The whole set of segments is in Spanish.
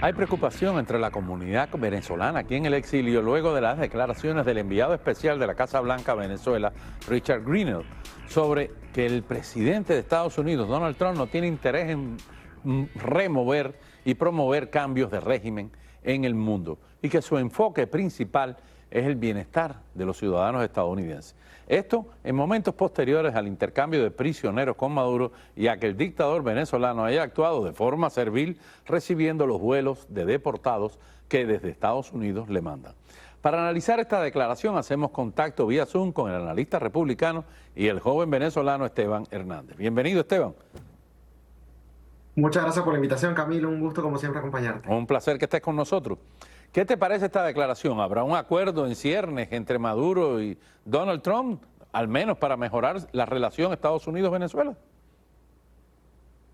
Hay preocupación entre la comunidad venezolana aquí en el exilio luego de las declaraciones del enviado especial de la Casa Blanca a Venezuela, Richard Grenell, sobre que el presidente de Estados Unidos, Donald Trump, no tiene interés en remover y promover cambios de régimen en el mundo y que su enfoque principal es el bienestar de los ciudadanos estadounidenses. Esto en momentos posteriores al intercambio de prisioneros con Maduro y a que el dictador venezolano haya actuado de forma servil recibiendo los vuelos de deportados que desde Estados Unidos le mandan. Para analizar esta declaración hacemos contacto vía Zoom con el analista republicano y el joven venezolano Esteban Hernández. Bienvenido, Esteban. Muchas gracias por la invitación, Camilo. Un gusto, como siempre, acompañarte. Un placer que estés con nosotros. ¿Qué te parece esta declaración? ¿Habrá un acuerdo en ciernes entre Maduro y Donald Trump, al menos para mejorar la relación Estados Unidos-Venezuela?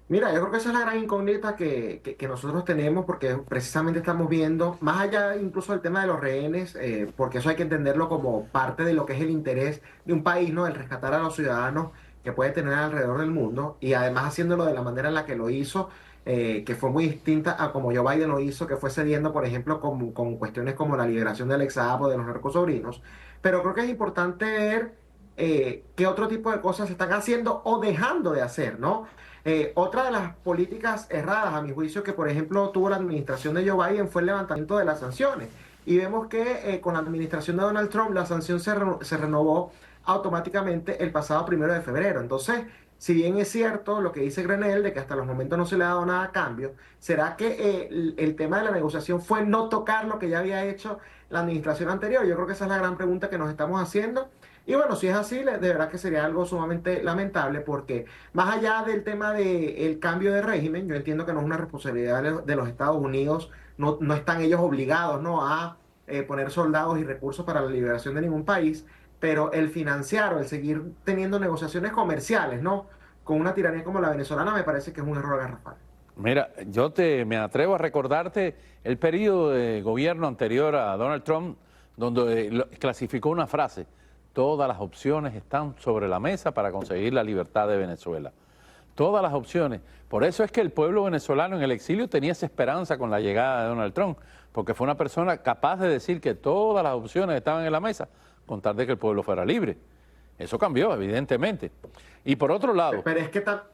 Mira, yo creo que esa es la gran incógnita que nosotros tenemos, porque precisamente estamos viendo, más allá incluso del tema de los rehenes, porque eso hay que entenderlo como parte de lo que es el interés de un país, ¿no? El rescatar a los ciudadanos que puede tener alrededor del mundo, y además haciéndolo de la manera en la que lo hizo, que fue muy distinta a como Joe Biden lo hizo, que fue cediendo, por ejemplo, con cuestiones como la liberación del ex Chapo, de los narcosobrinos. Pero creo que es importante ver qué otro tipo de cosas se están haciendo o dejando de hacer, ¿no? Otra de las políticas erradas, a mi juicio, que por ejemplo tuvo la administración de Joe Biden fue el levantamiento de las sanciones. Y vemos que con la administración de Donald Trump la sanción se renovó automáticamente el pasado 1 de febrero. Entonces, si bien es cierto lo que dice Grenell de que hasta los momentos no se le ha dado nada a cambio, ¿será que el tema de la negociación fue no tocar lo que ya había hecho la administración anterior? Yo creo que esa es la gran pregunta que nos estamos haciendo. Y bueno, si es así, de verdad que sería algo sumamente lamentable porque más allá del tema del cambio de régimen, yo entiendo que no es una responsabilidad de los Estados Unidos, no están ellos obligados, ¿no?, a poner soldados y recursos para la liberación de ningún país, pero el financiar o el seguir teniendo negociaciones comerciales, ¿no?, con una tiranía como la venezolana me parece que es un error garrafal. Mira, me atrevo a recordarte el periodo de gobierno anterior a Donald Trump, donde clasificó una frase: todas las opciones están sobre la mesa para conseguir la libertad de Venezuela. Todas las opciones. Por eso es que el pueblo venezolano en el exilio tenía esa esperanza con la llegada de Donald Trump, porque fue una persona capaz de decir que todas las opciones estaban en la mesa, con tal de que el pueblo fuera libre. Eso cambió, evidentemente. Y por otro lado, Pero es que pero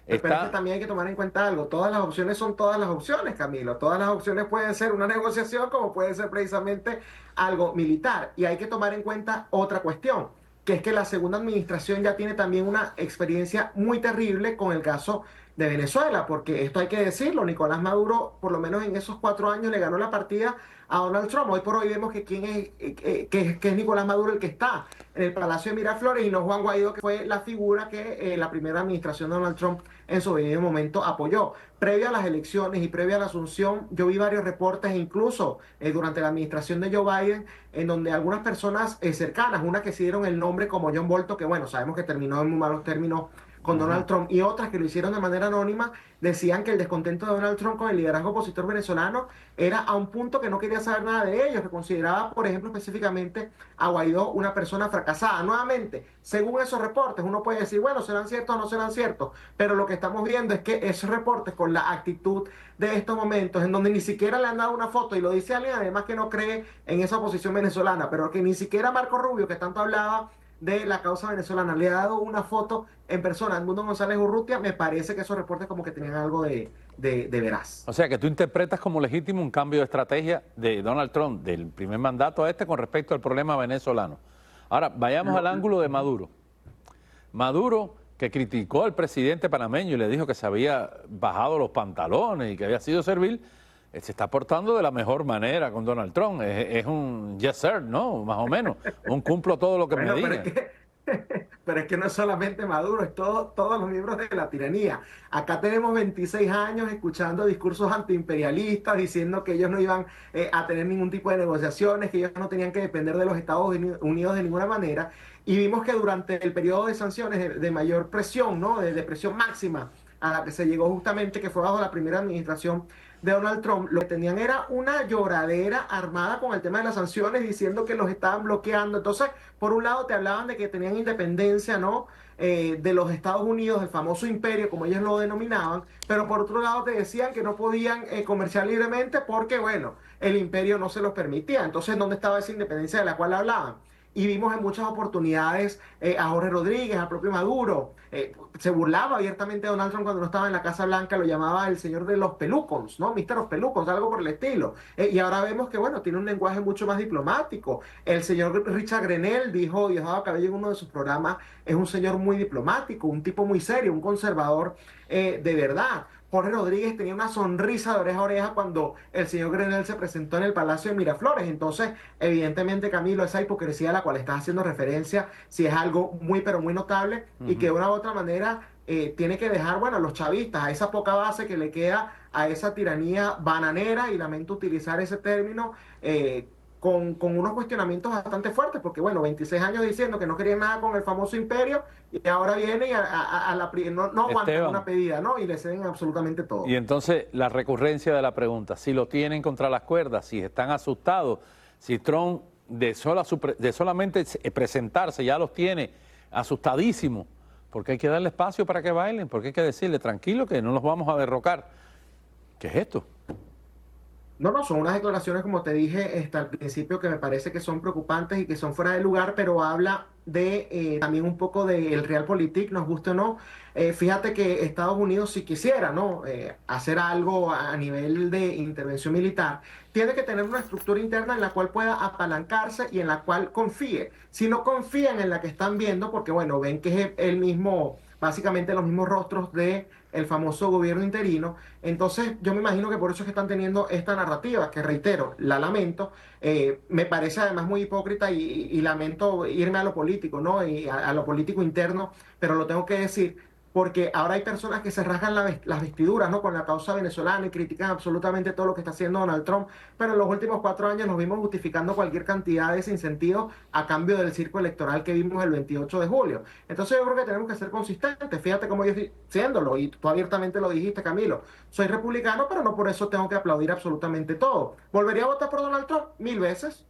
es que también hay que tomar en cuenta algo. Todas las opciones son todas las opciones, Camilo. Todas las opciones pueden ser una negociación como puede ser precisamente algo militar. Y hay que tomar en cuenta otra cuestión, que es que la segunda administración ya tiene también una experiencia muy terrible con el caso de Venezuela, porque esto hay que decirlo, Nicolás Maduro, por lo menos en esos 4 años, le ganó la partida a Donald Trump. Hoy por hoy vemos que que es Nicolás Maduro el que está en el Palacio de Miraflores y no Juan Guaidó, que fue la figura que la primera administración de Donald Trump en su debido momento apoyó. Previo a las elecciones y previo a la asunción, yo vi varios reportes, incluso durante la administración de Joe Biden, en donde algunas personas cercanas, una que se dieron el nombre como John Bolton, que bueno, sabemos que terminó en muy malos términos con Donald Trump, y otras que lo hicieron de manera anónima, decían que el descontento de Donald Trump con el liderazgo opositor venezolano era a un punto que no quería saber nada de ellos, que consideraba, por ejemplo, específicamente a Guaidó una persona fracasada. Nuevamente, según esos reportes, uno puede decir, bueno, serán ciertos o no serán ciertos, pero lo que estamos viendo es que esos reportes, con la actitud de estos momentos, en donde ni siquiera le han dado una foto, y lo dice alguien además que no cree en esa oposición venezolana, pero que ni siquiera Marco Rubio, que tanto hablaba de la causa venezolana, le ha dado una foto en persona a Edmundo González Urrutia, me parece que esos reportes como que tenían algo de veraz. o sea, que tú interpretas como legítimo un cambio de estrategia de Donald Trump, del primer mandato a este, con respecto al problema venezolano. Ahora, vayamos al ángulo de Maduro. Maduro, que criticó al presidente panameño y le dijo que se había bajado los pantalones y que había sido servil, se está portando de la mejor manera con Donald Trump. Es un yes sir, ¿no? Más o menos. Un cumplo todo lo que Bueno, me diga. pero es que no es solamente Maduro, es todos los miembros de la tiranía. Acá tenemos 26 años escuchando discursos antiimperialistas diciendo que ellos no iban a tener ningún tipo de negociaciones, que ellos no tenían que depender de los Estados Unidos de ninguna manera. Y vimos que durante el periodo de sanciones de mayor presión, ¿no?, de presión máxima a la que se llegó justamente, que fue bajo la primera administración de Donald Trump, lo que tenían era una lloradera armada con el tema de las sanciones, diciendo que los estaban bloqueando. Entonces, por un lado te hablaban de que tenían independencia, ¿no?, de los Estados Unidos, el famoso imperio, como ellos lo denominaban, pero por otro lado te decían que no podían comerciar libremente porque, bueno, el imperio no se los permitía. Entonces, ¿dónde estaba esa independencia de la cual hablaban? Y vimos en muchas oportunidades a Jorge Rodríguez, al propio Maduro. Se burlaba abiertamente de Donald Trump cuando no estaba en la Casa Blanca, lo llamaba el señor de los pelucons, ¿no? Mister los pelucons, algo por el estilo. Y ahora vemos que, bueno, tiene un lenguaje mucho más diplomático. El señor Richard Grenell dijo, Diosdado Cabello en uno de sus programas, es un señor muy diplomático, un tipo muy serio, un conservador de verdad. Jorge Rodríguez tenía una sonrisa de oreja a oreja cuando el señor Grenell se presentó en el Palacio de Miraflores. Entonces, evidentemente, Camilo, esa hipocresía a la cual estás haciendo referencia, sí es algo muy, pero muy notable y que de una u otra manera tiene que dejar, bueno, a los chavistas, a esa poca base que le queda a esa tiranía bananera, y lamento utilizar ese término, con unos cuestionamientos bastante fuertes, porque bueno, 26 años diciendo que no querían nada con el famoso imperio, y ahora vienen y no aguantan una pedida, ¿no? Y le ceden absolutamente todo. Y entonces la recurrencia de la pregunta, si lo tienen contra las cuerdas, si están asustados, si Trump de solamente presentarse ya los tiene asustadísimos, porque hay que darle espacio para que bailen, porque hay que decirle, tranquilo, que no los vamos a derrocar. ¿Qué es esto? No, son unas declaraciones, como te dije al principio, que me parece que son preocupantes y que son fuera de lugar, pero habla de también un poco del realpolitik, nos guste o no. Fíjate que Estados Unidos, si quisiera, ¿no? Hacer algo a nivel de intervención militar, tiene que tener una estructura interna en la cual pueda apalancarse y en la cual confíe. Si no confían en la que están viendo, porque bueno, ven que es el mismo, básicamente los mismos rostros de el famoso gobierno interino. Entonces yo me imagino que por eso es que están teniendo esta narrativa, que reitero, la lamento. Me parece además muy hipócrita y lamento irme a lo político, ¿no? Y a lo político interno, pero lo tengo que decir porque ahora hay personas que se rasgan las vestiduras, ¿no? Con la causa venezolana y critican absolutamente todo lo que está haciendo Donald Trump, pero en los últimos 4 años nos vimos justificando cualquier cantidad de sinsentido a cambio del circo electoral que vimos el 28 de julio. Entonces yo creo que tenemos que ser consistentes. Fíjate cómo yo estoy siéndolo, y tú abiertamente lo dijiste, Camilo. Soy republicano, pero no por eso tengo que aplaudir absolutamente todo. ¿Volvería a votar por Donald Trump? 1000 veces,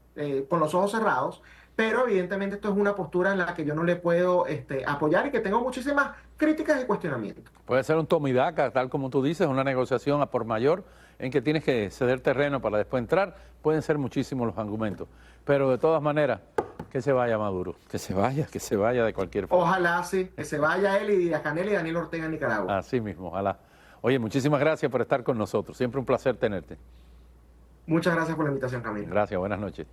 con los ojos cerrados. Pero evidentemente esto es una postura en la que yo no le puedo apoyar y que tengo muchísimas críticas y cuestionamientos. Puede ser un toma y daca, tal como tú dices, una negociación a por mayor en que tienes que ceder terreno para después entrar. Pueden ser muchísimos los argumentos, pero de todas maneras, que se vaya Maduro, que se vaya de cualquier forma. Ojalá sí, que se vaya él y Díaz-Canel y Daniel Ortega en Nicaragua. Así mismo, ojalá. Oye, muchísimas gracias por estar con nosotros, siempre un placer tenerte. Muchas gracias por la invitación, Camilo. Gracias, buenas noches.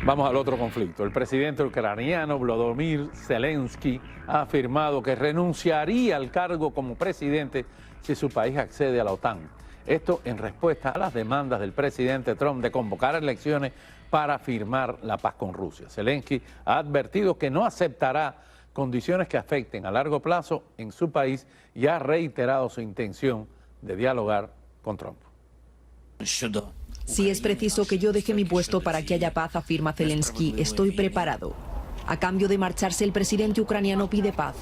Vamos al otro conflicto. El presidente ucraniano Volodymyr Zelensky ha afirmado que renunciaría al cargo como presidente si su país accede a la OTAN. Esto en respuesta a las demandas del presidente Trump de convocar elecciones para firmar la paz con Rusia. Zelensky ha advertido que no aceptará condiciones que afecten a largo plazo en su país y ha reiterado su intención de dialogar con Trump. Si es preciso que yo deje mi puesto para que haya paz, afirma Zelensky, estoy preparado. A cambio de marcharse, el presidente ucraniano pide paz.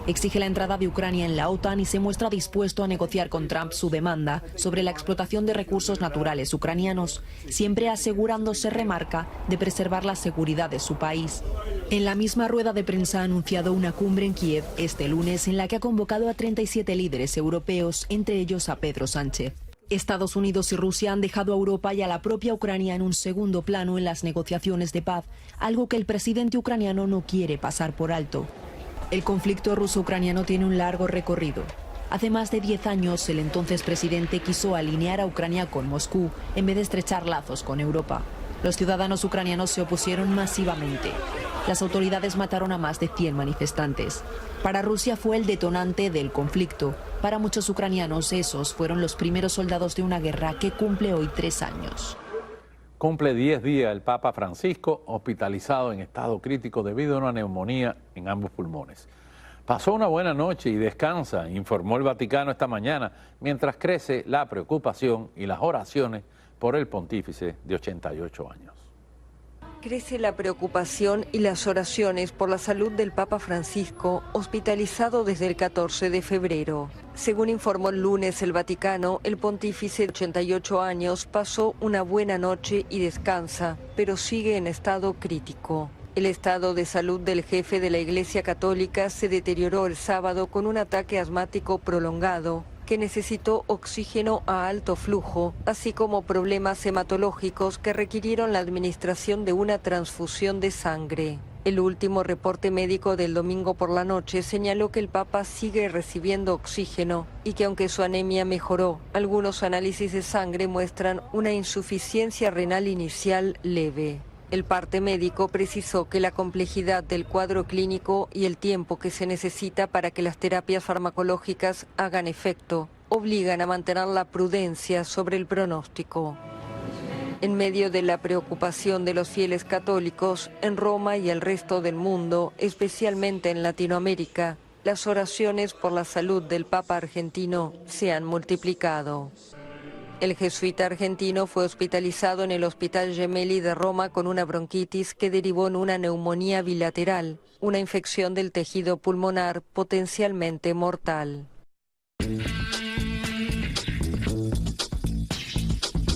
Exige la entrada de Ucrania en la OTAN y se muestra dispuesto a negociar con Trump su demanda sobre la explotación de recursos naturales ucranianos, siempre asegurándose, remarca, de preservar la seguridad de su país. En la misma rueda de prensa ha anunciado una cumbre en Kiev este lunes en la que ha convocado a 37 líderes europeos, entre ellos a Pedro Sánchez. Estados Unidos y Rusia han dejado a Europa y a la propia Ucrania en un segundo plano en las negociaciones de paz, algo que el presidente ucraniano no quiere pasar por alto. El conflicto ruso-ucraniano tiene un largo recorrido. Hace más de 10 años, el entonces presidente quiso alinear a Ucrania con Moscú en vez de estrechar lazos con Europa. Los ciudadanos ucranianos se opusieron masivamente. Las autoridades mataron a más de 100 manifestantes. Para Rusia fue el detonante del conflicto. Para muchos ucranianos, esos fueron los primeros soldados de una guerra que cumple hoy 3 años. Cumple 10 días el Papa Francisco, hospitalizado en estado crítico debido a una neumonía en ambos pulmones. Pasó una buena noche y descansa, informó el Vaticano esta mañana, mientras crece la preocupación y las oraciones por el pontífice de 88 años. Crece la preocupación y las oraciones por la salud del Papa Francisco, hospitalizado desde el 14 de febrero. Según informó el lunes el Vaticano, el pontífice de 88 años pasó una buena noche y descansa, pero sigue en estado crítico. El estado de salud del jefe de la Iglesia Católica se deterioró el sábado con un ataque asmático prolongado que necesitó oxígeno a alto flujo, así como problemas hematológicos que requirieron la administración de una transfusión de sangre. El último reporte médico del domingo por la noche señaló que el Papa sigue recibiendo oxígeno y que aunque su anemia mejoró, algunos análisis de sangre muestran una insuficiencia renal inicial leve. El parte médico precisó que la complejidad del cuadro clínico y el tiempo que se necesita para que las terapias farmacológicas hagan efecto obligan a mantener la prudencia sobre el pronóstico. En medio de la preocupación de los fieles católicos, en Roma y el resto del mundo, especialmente en Latinoamérica, las oraciones por la salud del Papa argentino se han multiplicado. El jesuita argentino fue hospitalizado en el Hospital Gemelli de Roma con una bronquitis que derivó en una neumonía bilateral, una infección del tejido pulmonar potencialmente mortal.